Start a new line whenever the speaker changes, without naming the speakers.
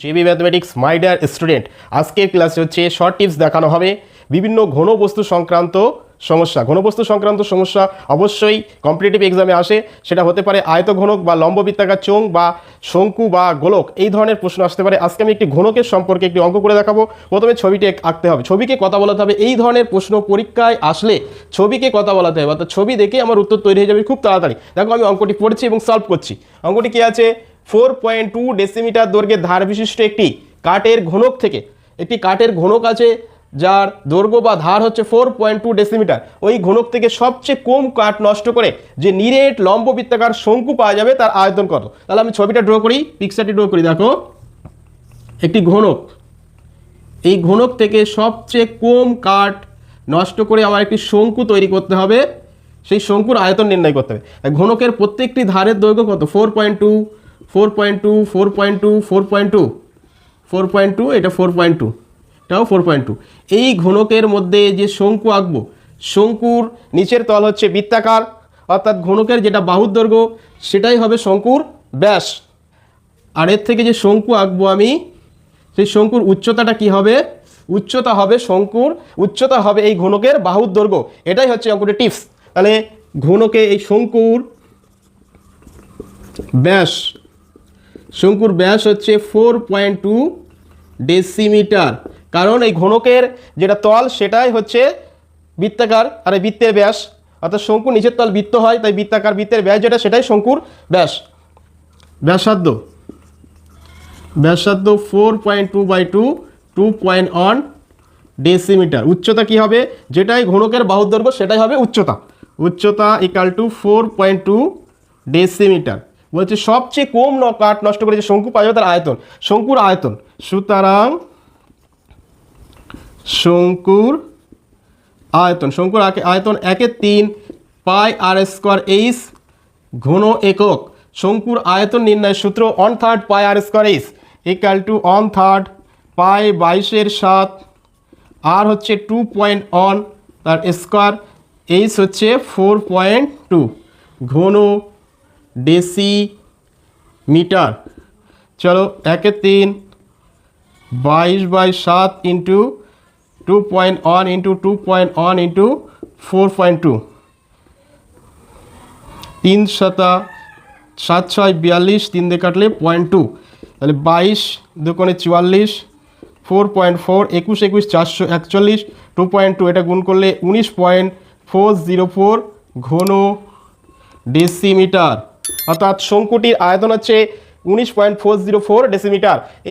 JB mathematics my dear student, আজকের ক্লাসে হচ্ছে শর্ট টিপস দেখানো হবে বিভিন্ন ঘনবস্তু সংক্রান্ত সমস্যা। ঘনবস্তু সংক্রান্ত সমস্যা অবশ্যই কম্পিটিটিভ এক্সামে আসে, সেটা হতে পারে আয়তঘনক বা লম্ববৃত্তাকার চোঙ বা শঙ্কু বা গোলক, এই ধরনের প্রশ্ন আসতে পারে। আজকে আমি একটি ঘনকের সম্পর্কে একটি অঙ্ক করে দেখাবো। প্রথমে ছবিটি আঁকতে হবে, ছবিকে কথা বলাতে হবে। এই ধরনের প্রশ্ন পরীক্ষায় আসলে ছবিকে কথা বলাতে হবে, অর্থাৎ ছবি দেখে আমার উত্তর তৈরি হয়ে যাবে খুব তাড়াতাড়ি। দেখো আমি অঙ্কটি পড়ছি এবং সলভ করছি। অঙ্কটি কি আছে? 4.2 ডেসিমিটার দৈর্ঘ্যের ধার বিশিষ্ট একটি কাঠের ঘনক থেকে, একটি কাঠের ঘনক আছে যার দৈর্ঘ্য বা ধার হচ্ছে 4.2 ডেসিমিটার। ওই ঘনক থেকে সবচেয়ে কম কাঠ নষ্ট করে যে নিরেট লম্ববৃত্তাকার শঙ্কু পাওয়া যাবে তার আয়তন কত? তাহলে আমি ছবিটা ড্র করি, পিকচারটি ড্র করি। দেখো একটি ঘনক, এই ঘনক থেকে সবচেয়ে কম কাঠ নষ্ট করে আমার একটি শঙ্কু তৈরি করতে হবে, সেই শঙ্কুর আয়তন নির্ণয় করতে হবে। ঘনকের প্রত্যেকটি ধারের দৈর্ঘ্য কত? 4.2, 4.2, 4.2, 4.2, 4.2, এটা 4.2, এটাও 4.2। এই ঘনকের মধ্যে যে শঙ্কু আঁকবো, শঙ্কুর নিচের তল হচ্ছে বৃত্তাকার, অর্থাৎ ঘনকের যেটা বাহুর দৈর্ঘ্য সেটাই হবে শঙ্কুর ব্যাস। আর এর থেকে যে শঙ্কু আঁকবো আমি, সেই শঙ্কুর উচ্চতাটা কি হবে? উচ্চতা হবে শঙ্কুর উচ্চতা হবে এই ঘনকের বাহুর দৈর্ঘ্য। এটাই হচ্ছে অঙ্কটির টিপস। তাহলে ঘনকে এই শঙ্কুর ব্যাস, শঙ্কুর ব্যাস হচ্ছে 4.2 ডেসিমিটার, কারণ এই ঘনকের যেটা তল সেটাই হচ্ছে বৃত্তাকার আর এই বৃত্তের ব্যাস, অর্থাৎ শঙ্কুর নিচের তল বৃত্ত হয়, তাই বৃত্তাকার বৃত্তের ব্যাস যেটা সেটাই শঙ্কুর ব্যাস। ব্যাসার্ধ 4.2/2, 2.1 ডেসিমিটার। উচ্চতা কি হবে? যেটাই ঘনকের বাহুর দৈর্ঘ্য সেটাই হবে উচ্চতা। উচ্চতা ইকাল টু 4.2 ডেসিমিটার। বলছে সবচেয়ে কম কাঠ নষ্ট করে যে শঙ্কু পাওয়া যাবে তার আয়তন, শঙ্কুর আয়তন। সুতরাং শঙ্কুর আয়তন, শঙ্কুর আয়তন 1/3 পাই আর স্কোয়ার এইচ ঘন একক। শঙ্কুর আয়তন নির্ণয়ের সূত্র 1/3 পাই আর স্কোয়ার এইচ ইকাল টু 1/3 পাই 22/7 আর হচ্ছে 2.1 তার স্কোয়ার, এইচ হচ্ছে 4.2 ঘন ডেসিমিটার। চলো 1/3 22/7 ইন্টু 2.1 ইন্টু 2.1 ইন্টু 4.2, 3 7 7 6 42, 3 দিয়ে কাটলে 0.2, তাহলে 22 দুকোণে 44, 4.4 21 21 441, 2.2 এটা গুণ করলে 19.404 ঘন ডেসিমিটার। অর্থাৎ শঙ্কুটির আয়তন হচ্ছে 19.404 ডেসিমিটার।